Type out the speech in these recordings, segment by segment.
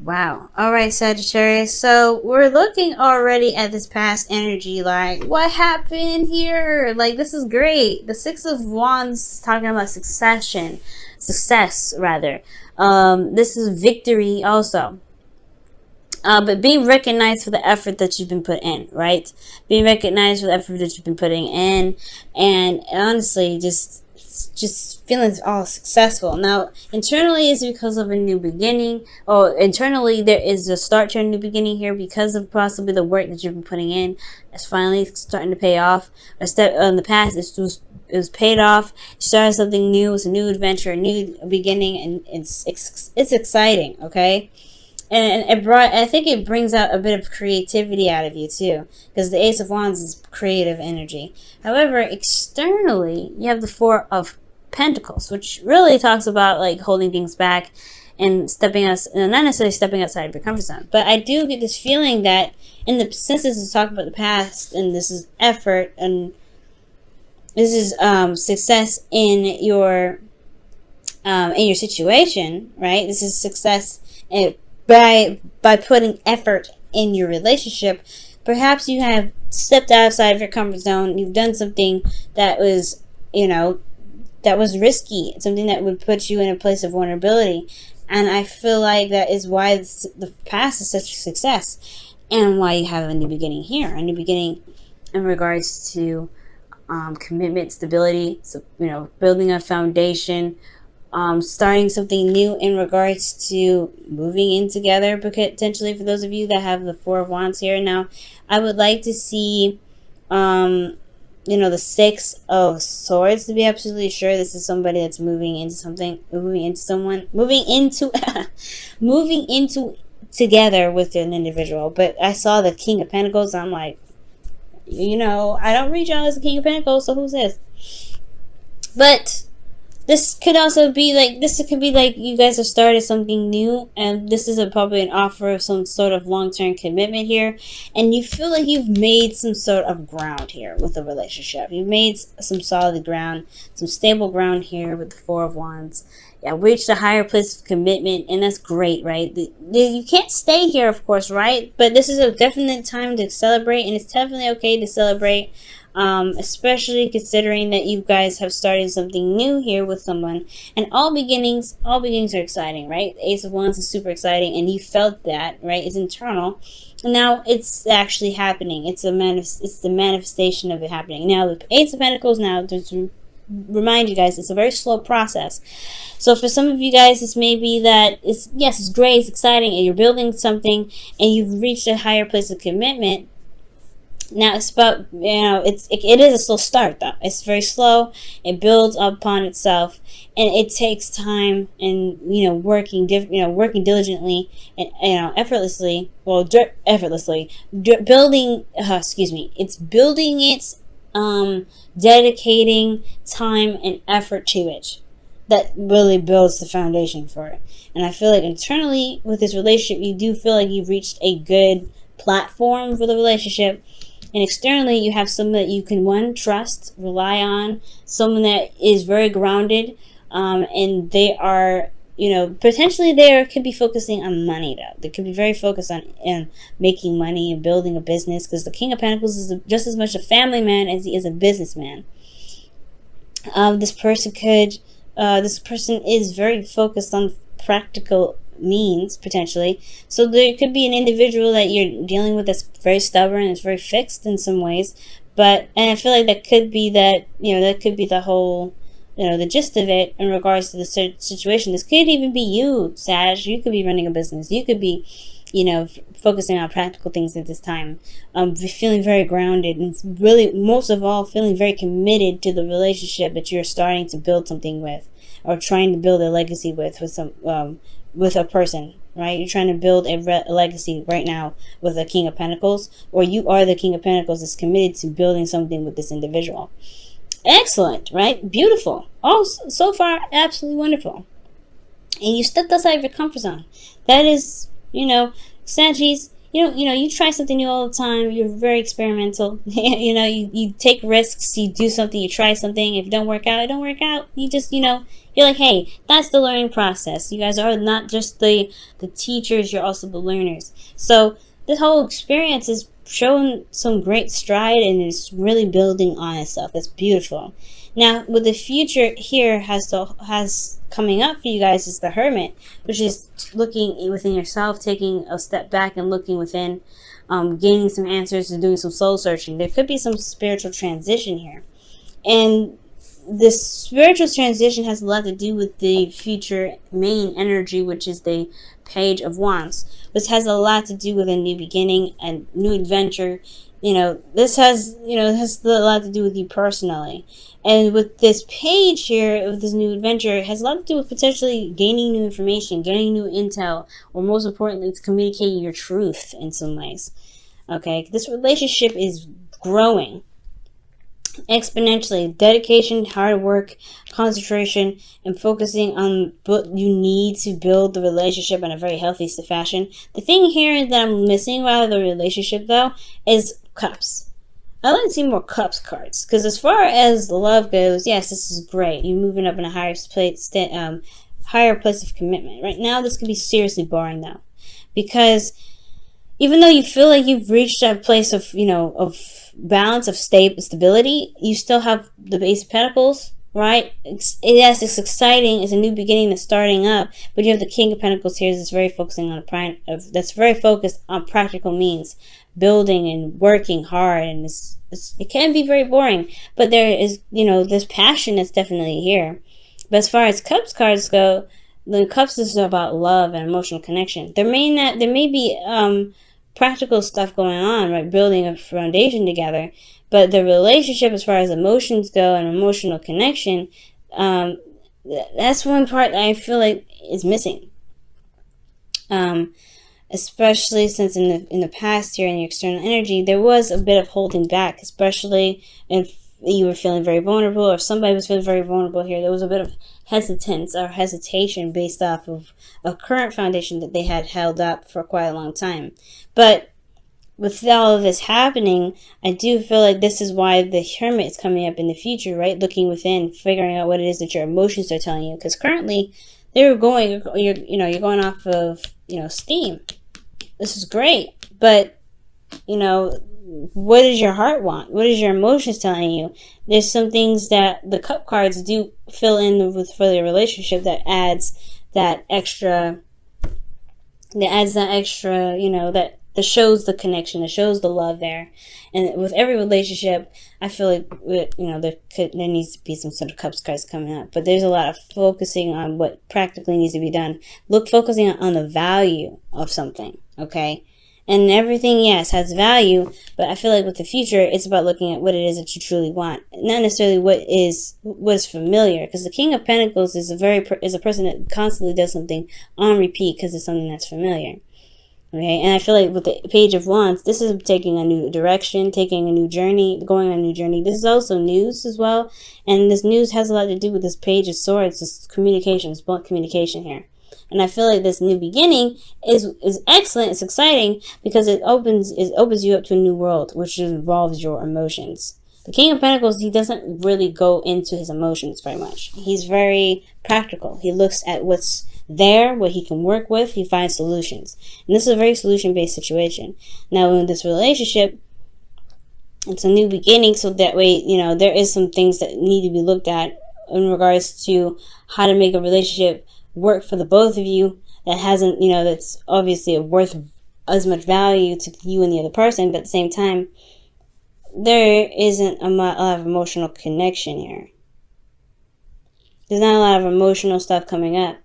Wow. All right, Sagittarius. So we're looking already at this past energy. Like, what happened here? Like, this is great. The Six of Wands is talking about success rather. This is victory also. But being recognized for the effort that you've been put in, right? Being recognized for the effort that you've been putting in, and honestly, just feeling all successful. Now, internally, it's because of a new beginning, or internally, there is a start to a new beginning here because of possibly the work that you've been putting in. It's finally starting to pay off. A step in the past, it was paid off. You started something new. It's a new adventure, a new beginning, and it's exciting. Okay. And I think it brings out a bit of creativity out of you too, because the Ace of Wands is creative energy. However, externally, you have the Four of Pentacles, which really talks about like holding things back and not necessarily stepping outside of your comfort zone. But I do get this feeling that since this is talking about the past and this is effort and this is success in your situation, right? This is success by putting effort in your relationship. Perhaps you have stepped outside of your comfort zone. You've done something that was, that was risky, something that would put you in a place of vulnerability. And I feel like that is why the past is such a success, and why you have a new beginning here, a new beginning in regards to commitment, stability, so, building a foundation, starting something new in regards to moving in together, potentially for those of you that have the Four of Wands here. Now, I would like to see, the Six of Swords to be absolutely sure this is somebody that's moving into together with an individual. But I saw the King of Pentacles. I'm like, I don't read y'all as the King of Pentacles, so who's this? But this could be like you guys have started something new, and this is probably an offer of some sort of long-term commitment here, and you feel like you've made some sort of ground here with the relationship. You've made some solid ground, some stable ground here with the Four of Wands. Yeah, reached a higher place of commitment, and that's great, right? You can't stay here, of course, right? But this is a definite time to celebrate, and it's definitely okay to celebrate. Especially considering that you guys have started something new here with someone, and all beginnings are exciting, right? The Ace of Wands is super exciting, and you felt that, right? It's internal, and now it's actually happening. It's the manifestation of it happening. Now the Ace of Pentacles, now to remind you guys, it's a very slow process. So for some of you guys, this may be that it's great, it's exciting, and you're building something, and you've reached a higher place of commitment. Now it's about, it is a slow start though. It's very slow. It builds upon itself, and it takes time and, working diligently and, effortlessly, building, it's building it, dedicating time and effort to it. That really builds the foundation for it. And I feel like internally with this relationship, you do feel like you've reached a good platform for the relationship. And externally, you have someone that you can, trust, rely on, someone that is very grounded, and they are, potentially they could be focusing on money, though. They could be very focused on making money and building a business, because the King of Pentacles is just as much a family man as he is a businessman. This person is very focused on practical means, potentially. So there could be an individual that you're dealing with that's very stubborn, it's very fixed in some ways, and I feel like that could be the whole, the gist of it in regards to the situation. This could even be you, Sag. You could be running a business. You could be, focusing on practical things at this time, feeling very grounded, and really, most of all, feeling very committed to the relationship that you're starting to build something with, or trying to build a legacy with a person, right? You're trying to build a legacy right now with a King of Pentacles, or you are the King of Pentacles that's committed to building something with this individual. Excellent, right? Beautiful. Oh, so far, absolutely wonderful. And you stepped outside of your comfort zone. That is, Saggies, you try something new all the time. You're very experimental. You take risks. You do something. You try something. If it don't work out, it don't work out. You just, you Be like, hey, that's the learning process. You guys are not just the teachers, you're also the learners. So this whole experience is showing some great stride and is really building on itself. That's beautiful. Now, what the future here has coming up for you guys is the Hermit, which is looking within yourself, taking a step back and looking within, gaining some answers and doing some soul searching. There could be some spiritual transition here. And this spiritual transition has a lot to do with the future main energy, which is the Page of Wands. This has a lot to do with a new beginning, a new adventure. This has a lot to do with you personally. And with this page here, of this new adventure, it has a lot to do with potentially gaining new information, getting new intel, or most importantly, it's communicating your truth in some ways. Okay, this relationship is growing exponentially. Dedication, hard work, concentration, and focusing on what you need to build the relationship in a very healthy fashion. The thing here that I'm missing out of the relationship, though, is Cups. I like to see more Cups cards, because as far as love goes, yes, this is great. You're moving up in a higher place of commitment. Right now, this could be seriously boring, though, because even though you feel like you've reached a place of balance, of stability, you still have the Ace of Pentacles, right? Yes, it's exciting. It's a new beginning that's starting up, but you have the King of Pentacles here that's very focusing on that's very focused on practical means, building and working hard, and it can be very boring, but there is this passion that's definitely here. But as far as Cups cards go, the Cups is about love and emotional connection. There may be practical stuff going on, right? Building a foundation together, but the relationship, as far as emotions go and emotional connection, that's one part I feel like is missing. Especially since in the past here in the external energy, there was a bit of holding back, especially if you were feeling very vulnerable, or if somebody was feeling very vulnerable here. There was a bit of hesitance or hesitation based off of a current foundation that they had held up for quite a long time. But with all of this happening, I do feel like this is why the Hermit is coming up in the future, right? Looking within, figuring out what it is that your emotions are telling you. Because currently, you're going off of steam. This is great, but what does your heart want? What is your emotions telling you? There's some things that the Cup cards do fill in with for the relationship that adds that extra. That shows the connection, that shows the love there. And with every relationship, I feel like there needs to be some sort of Cups cards coming up. But there's a lot of focusing on what practically needs to be done. Focusing on the value of something, okay? And everything, yes, has value, but I feel like with the future, it's about looking at what it is that you truly want, not necessarily what is familiar. Because the King of Pentacles is a person that constantly does something on repeat because it's something that's familiar. Okay, and I feel like with the Page of Wands, this is taking a new direction, taking a new journey, going on a new journey. This is also news as well, and this news has a lot to do with this Page of Swords, this communication, it's blunt communication here. And I feel like this new beginning is excellent. It's exciting because it opens you up to a new world, which involves your emotions. The King of Pentacles, he doesn't really go into his emotions very much. He's very practical. He looks at what's there, what he can work with. He finds solutions. And this is a very solution-based situation. Now, in this relationship, it's a new beginning, so that way, there is some things that need to be looked at in regards to how to make a relationship work for the both of you that hasn't, that's obviously worth as much value to you and the other person, but at the same time, there isn't a lot of emotional connection here. There's not a lot of emotional stuff coming up,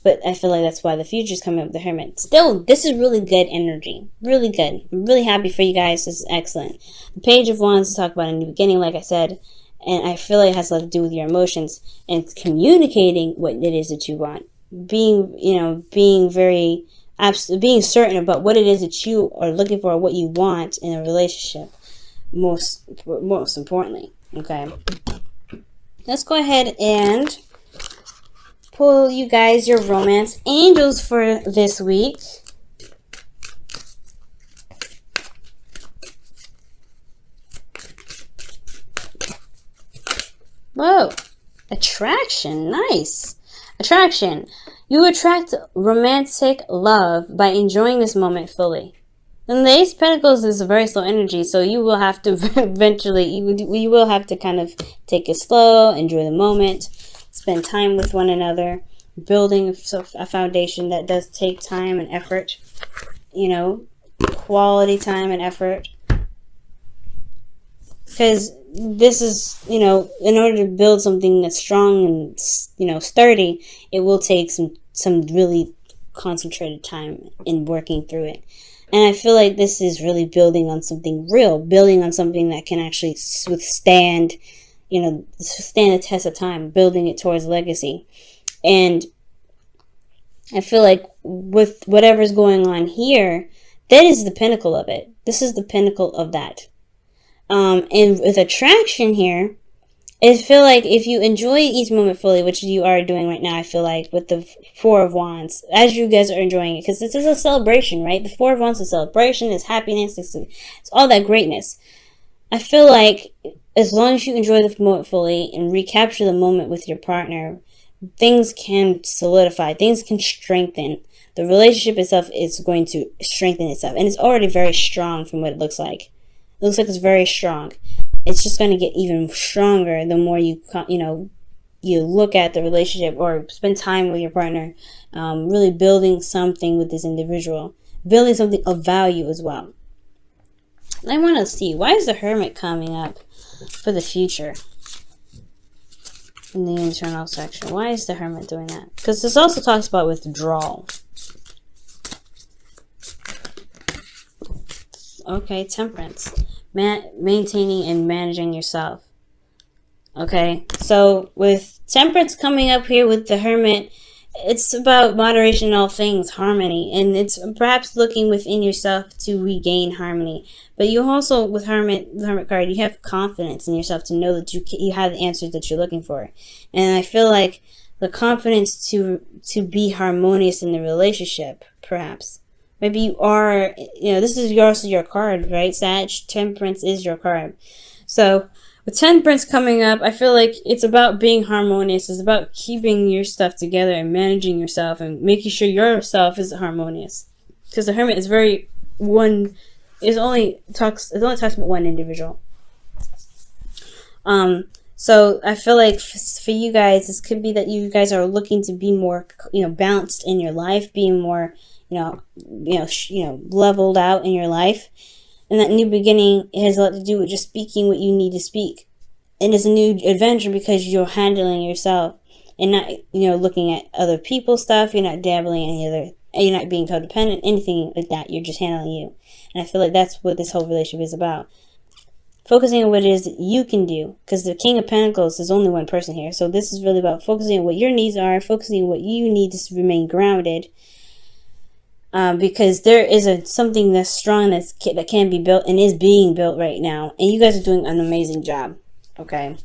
but I feel like that's why the future's coming up with the Hermit. Still, this is really good energy. Really good. I'm really happy for you guys. This is excellent. The Page of Wands to talk about a new beginning, like I said, and I feel like it has a lot to do with your emotions and communicating what it is that you want. Being certain about what it is that you are looking for, what you want in a relationship. Most importantly, okay. Let's go ahead and pull you guys your romance angels for this week. Whoa. Attraction. Nice. Attraction. You attract romantic love by enjoying this moment fully. And the Ace of Pentacles is a very slow energy, so you will have to eventually, you will have to kind of take it slow, enjoy the moment, spend time with one another, building a foundation that does take time and effort, you know, quality time and effort. Because this is, you know, in order to build something that's strong and, you know, sturdy, it will take some really concentrated time in working through it. And I feel like this is really building on something real, building on something that can actually withstand, you know, stand the test of time, building it towards legacy. And I feel like with whatever's going on here, that is the pinnacle of it. This is the pinnacle of that. And with attraction here, I feel like if you enjoy each moment fully, which you are doing right now, I feel like with the Four of Wands, as you guys are enjoying it, because this is a celebration, right? The Four of Wands is a celebration, it's happiness, it's all that greatness. I feel like as long as you enjoy the moment fully and recapture the moment with your partner, things can solidify, things can strengthen. The relationship itself is going to strengthen itself, and it's already very strong from what it looks like. It looks like it's very strong. It's just going to get even stronger the more you look at the relationship or spend time with your partner, really building something with this individual, building something of value as well. I want to see, why is the Hermit coming up for the future in the internal section? Why is the Hermit doing that? Because this also talks about withdrawal. Okay, Temperance. Maintaining and managing yourself. Okay, so with Temperance coming up here with the Hermit, it's about moderation in all things, harmony, and it's perhaps looking within yourself to regain harmony. But you also, with the Hermit card, you have confidence in yourself to know that you have the answers that you're looking for. And I feel like the confidence to be harmonious in the relationship, perhaps. Maybe you are, you know, this is also your card, right? Sag, Temperance is your card. So with Temperance coming up, I feel like it's about being harmonious. It's about keeping your stuff together and managing yourself and making sure yourself is harmonious. Because the Hermit is it only talks about one individual. So I feel like for you guys, this could be that you guys are looking to be more, you know, balanced in your life, being more, leveled out in your life. And that new beginning has a lot to do with just speaking what you need to speak. And it's a new adventure because you're handling yourself and not, looking at other people's stuff. You're not dabbling in any other, you're not being codependent, anything like that. You're just handling you. And I feel like that's what this whole relationship is about. Focusing on what it is that you can do. Because the King of Pentacles is only one person here. So this is really about focusing on what your needs are, focusing on what you need to remain grounded. Because there is something that's strong that can be built and is being built right now. And you guys are doing an amazing job. Okay.